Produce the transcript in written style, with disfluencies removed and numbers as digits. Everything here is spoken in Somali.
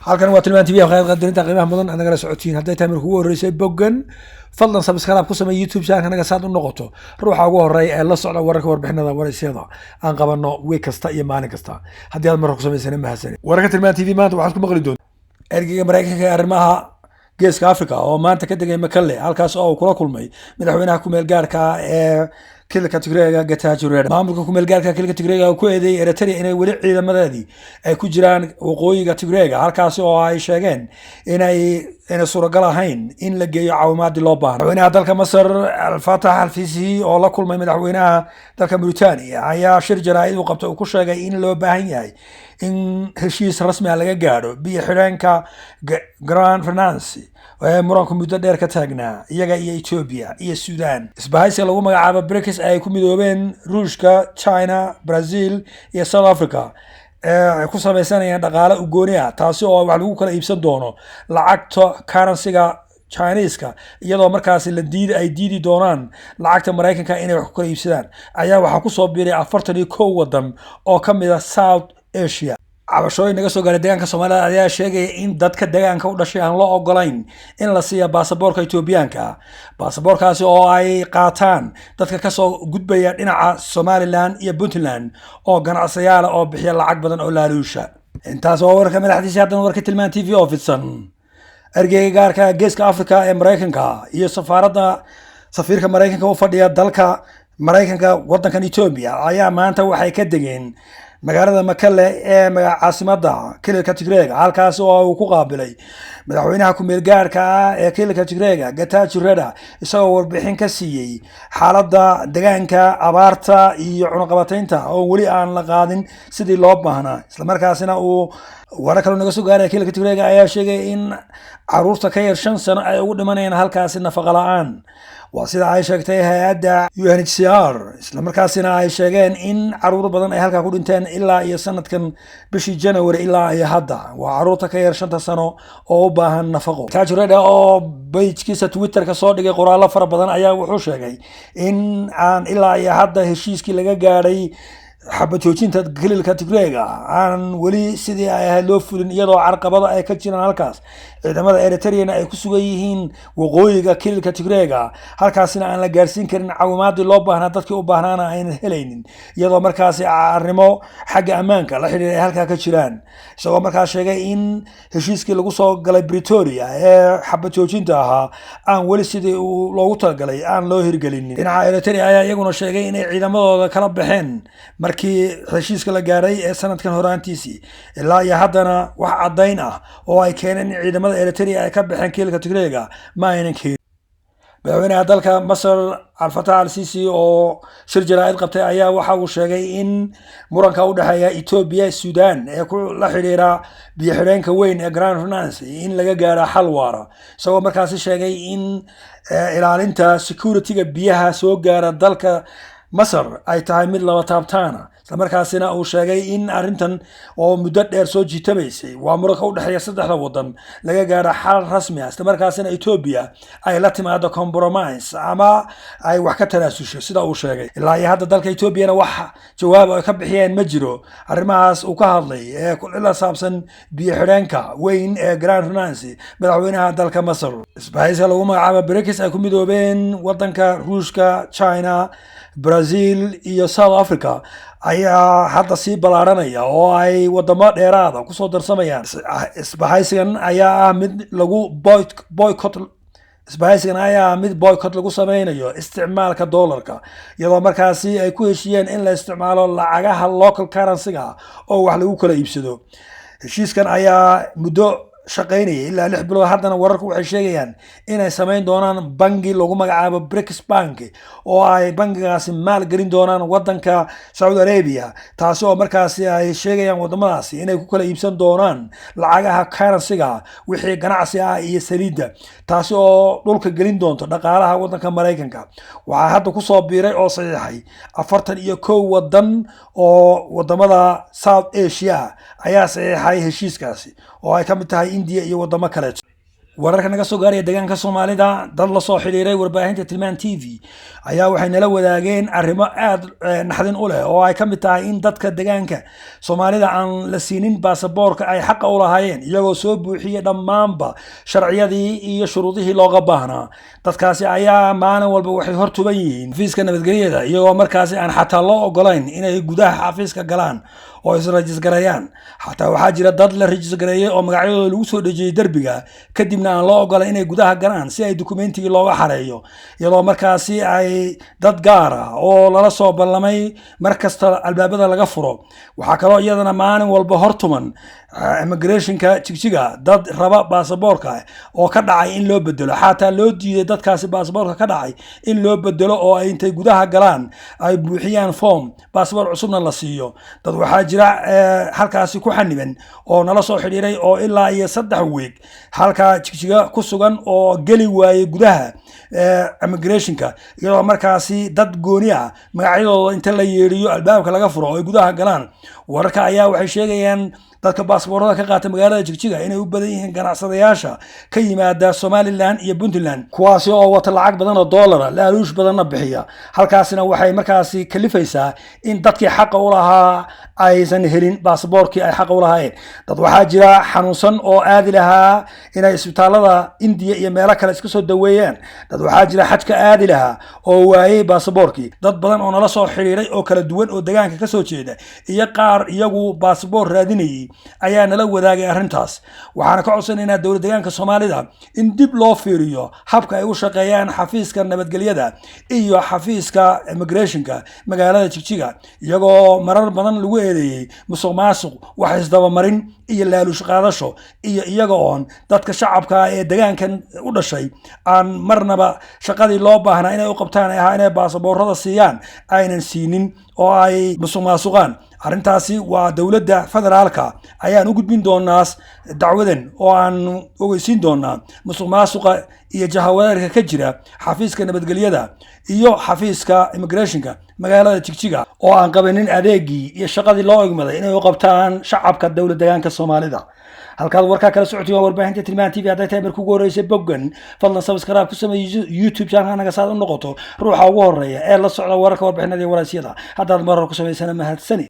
halkan waa tilmaan TV qayb qadarinta qiimaha mudan anaga socotiin haday taamir kugu horeysay boggan fadlan subscribe ku samee YouTube channel anaga saad u noqoto ruuxa ugu horeeya ee la socda wararka warbixinada waraysiga aan qabano week kasta iyo maalin kasta hadii aad mar ku sameysana mahadsan wararka tilmaan TV maanta waxaad ku maqli doontaa ergeyga Mareykanka ee arrimaha geeska Afrika oo maanta ka degay Makalle halkaas oo kula kulmay madaxweynaha ku meel gaarka ee kilka Tigreega Getachew Reda maamulka ku meel gaarka kilka Tigreega ku eeday Eritrea inay wali ciidamadeedii ay ku jiraan waqooyiga Tigreega halkaas oo ay sheegeen inay suuragal ahayn in la geeyo caawimaad loo baahan madaxweynaha dalka Masar Al-Fatah Al-Sisi oo la kulmay madaxweynaha dalka Mauritania ayaa shir jaraa'id u qabtay oo ku sheegay in loo baahan yahay in heshiis rasmi ah laga gaaro biyo xidheenka Grand Finance ee muranku muddo dheer ka taagnaa iyaga iyo Ethiopia iyo Sudan isbahaysi lagu magacaabo BRICS ay ku midoobeen Ruushka, China, Brazil iyo South Africa ay ku sameeyeen dhaqaale u gooni ah taasi oo wax lagu kala iibsan doono lacagta currency-ga Chinese-ka iyadoo markaas la diidi doonaan lacagta Mareykanka inay wax ku kala iibsadaan ayaa waxa ku soo biiray 41 wadan oo kamid ah South Asia cabashooyin naga soo gaaray deegaanka Soomaaliya ayaa sheegay in dadka deegaanka u dhashay aan loo ogolayn in la siiyo baasaboorka Etoobiyaanka baasaboorkaasi oo ay qaataan dadka ka soo gudbaya dhinaca Somaliland iyo Puntland oo ganacsiyaal oo bixiya lacag badan oo laaluusha intaas oo warka madaxdiisa hadan warka tilmaan TV offisan ergeyga gaarka geeska Afrika ee Mareykanka iyo safiirka Mareykanka u fadhiya dalka Mareykanka wadankan Ethiopia ayaa maanta waxay ka degeen magaalada Makalle ee caasimadda kilka Tigreega halkaas oo uu ku qaabilay madaxweynaha ku meel gaarka ee kilka Tigreega Getachew Reda isagoo warbixin ka siiyay xaaladda deegaanka abaarta iyo cunaqabataynta oo wali aan la qaadin sidii loo baahnaa isla markaasina uu warar kale naga soo gaaray kilka Tigreega ayaa sheegay in caruurta ka yar 5 sano ay ugu dhimanayaan halkaas nafaqo la'aan وسيدا ay sheegtay hay'adda UNHCR isla markaasina ay sheegeen in caruur badan ay halka ku dhinteen ilaa iyo sanadkan bishii January ilaa iyo hadda waa caruurta ka yar 5 sano oo u baahan nafaqo Getachew Reda oo page-kiisa Twitter ka soo dhigay qoraallo fara badan ayaa wuxuu sheegay in aan ilaa iyo hadda heshiiskii laga gaaray xabad joojinta kilka Tigreega aan wali sidii ay loo fulin iyadoo carqabado ay ka jiraan halkaas ciidamada Eritrea ay ku sugan yihiin waqooyiga kilka Tigreega halkaasina aan la gaarsiin karin caawimaad loo baahnaa dadkii u baahnaana ayna helaynin iyadoo markaas arrimo xagga ammaanka la xiriiray halka ka jiraan isagoo markaas sheegay in heshiiskii lagu soo galay Pretoria ee xabad joojinta ahaa aan wali sidii loogu talagalay aan loo hirgelin dhinaca Eritrea ayaa iyaguna sheegay in ciidamadooda kala baxeen markii heshiiska la gaaray ee sanadkan horaantiisii ilaa iyo haddana wax cadayn ah oo ay keeneen ciidamada Eritrea ay ka baxeen kilka Tigreega ma aynan keenin madaxweynaha dalka Masar Al-Fatah Al-Sisi oo shir jaraa'id qabtay ayaa waxa uu sheegay in muranka u dhaxeeya Ethiopia iyo Sudan ee ku la xiriira biyo xidheenka weyn ee Grand Finance in laga gaaro xal waara isagoo markaas sheegay in ilaalinta security-ga biyaha soo gaara dalka Masar ay tahay mid laba taabtaana isla markaasina uu sheegay in arintan oo muddo dheer soo jiitabaysay waa muranka u dhaxeeya saddexda wadan laga gaaro xal rasmi ah isla markaasina Ethiopia ay la timaado compromise ama ay wax ka tanaasusho sida uu sheegay ilaa iyo hadda dalka Ethiopia wax jawaab ay ka bixiyeen ma jiro arrimahaas uu ka hadlay ee la saabsan biyo xidheenka weyn ee Grand Finance madaxweynaha dalka Masar isbahaysi lagu magacaabo BRICS ay ku midoobeen wadanka Ruushka, China, Brazil iyo South Africa ayaa hadda sii balaaranaya oo ay wadamo dheeraada ku soo darsamayaan isbahaysigan ayaa mid lagu boycott lagu sameynayo isticmaalka dollarka iyadoo markaasi ay ku heshiyeen in la isticmaalo lacagaha local currency-ga oo wax lagu kala iibsado heshiiskan ayaa muddo shaqeynaya ilaa 6 bilood haddana wararku waxay sheegayaan inay sameyn doonaan bangi lagu magacaabo BRICS Bank oo ay bangigaasi maal gelin doonaan wadanka Saudi Arabia taasi oo markaasi ay sheegayaan wadamadaasi inay ku kala iibsan doonaan lacagaha currency-ga wixii ganacsi ah iyo saliidda taasi oo dhulka gelin doonto dhaqaalaha wadanka Mareykanka waxa hadda ku soo biiray oo saxiixay 41 wadan oo wadamada South Asia ayaa saxiixay heshiiskaasi oo ay ka mid tahay India iyo wadamo kale wararka naga soo gaaraya deegaanka Soomaalida dad la soo xiriiray warbaahinta Tilmaan TV ayaa waxay nala wadaageen arrimo aad naxdin u leh oo ay ka mid tahay in dadka deegaanka Soomaalida aan la siinin baasaboorka ay xaq u lahaayeen iyagoo soo buuxiyay dhammaanba sharciyadii iyo shuruudihii looga baahnaa. dadkaasi ayaa maalin walba waxay hortuban yihiin xafiiska nabadgelyada iyagoo markaasi aan xataa loo ogolayn inay gudaha xafiiska galaan oo is-rajis gareeyaan. xataa waxaa jira dad la rajis gareeyay oo magacyadooda lagu soo dhejiyay darbiga kadibna aan loo ogolayn inay gudaha galaan si ay dukumeentiga looga xareeyo, iyadoo markaasi ay dad gaar ah oo lala soo ballamay markasta albaabada laga furo. waxaa kaloo iyadana maalin walba hortuman immigrationka jigjiga dad raba baasaboorka oo ka dhacay in loo bedelo, xataa loo diiday dadkaasi baasaboorka ka dhacay in loo bedelo oo ay intay gudaha galaan ay buuxiyaan form baasaboor cusubna la siiyo. dad waxaa jira halkaasi ku xaniban oo nala soo xiriiray oo ilaa iyo 3 week halka jigjiga ku sugan oo geli waayay gudaha immigrationka, iyadoo markaasi dad gooni ah magacyadooda inta la yeeriyo albaabka laga furo oo ay gudaha galaan. wararka ayaa waxay sheegayaan dadka baasaboorada ka qaata magaalada jigjiga inay u badan yihiin ganacsadayaasha ka yimaada Somaliland iyo Puntland, kuwaasi oo wata lacag badan oo dollar laaluush badanna bixiya. halkaasina waxay markaasi kalifaysaa in dadkii xaq u lahaa aysan helin baasaboorkii ay xaq u lahaayeen. dad waxaa jira xanuunsan oo aadi lahaa inay isbitaalada India iyo meelo kale iska soo daweeyaan. dad waxaa jira xajka aadi lahaa oo waayay baasaboorkii. dad badan oo nala soo xiriiray oo kala duwan oo deegaanka ka soo jeeda iyo qaar iyagu baasaboor raadinayay ayaa nala wadaagay arrintaas. waxaana ka codsanaynaa dowladda deegaanka Soomaalida in dib loo fiiriyo habka ay u shaqeeyaan xafiiska nabadgelyada iyo xafiiska immigrationka magaalada jigjiga, iyagoo marar badan lagu eedeeyay musuqmaasuq, wax isdabamarin iyo laaluush qaadasho, iyo iyaga oon dadka shacabka ee deegaankan u dhashay aan marnaba shaqadii loo baahnaa inay u qabtaan ay ahaa inay baasaboorada siiyaan aynan siinin oo ay musuqmaasuqaan. arrintaasi waa dowladda federaalka ayaan u gudbin doonaa dacwadan oo aan ogeysiin doonaa musuqmaasuqa iyo jahawareerka ka jira xafiiska nabadgelyada iyo xafiiska immigrationka magaalada jigjiga oo aan qabanin adeegii iyo shaqadii loo egmaday inay u qabtaan shacabka dowladda deegaanka Soomaalida. halkaad warkaa kala socotiin warbaahinta Tilmaan TV. hadday tahay markii ugu horeysay boggan fadlan subscribe ku samee YouTube channel naga saad u noqoto ruuxa ugu horeeya ee la socda wararka warbixinada iyo waraysyada. haddaad marar ku samaysana mahadsani.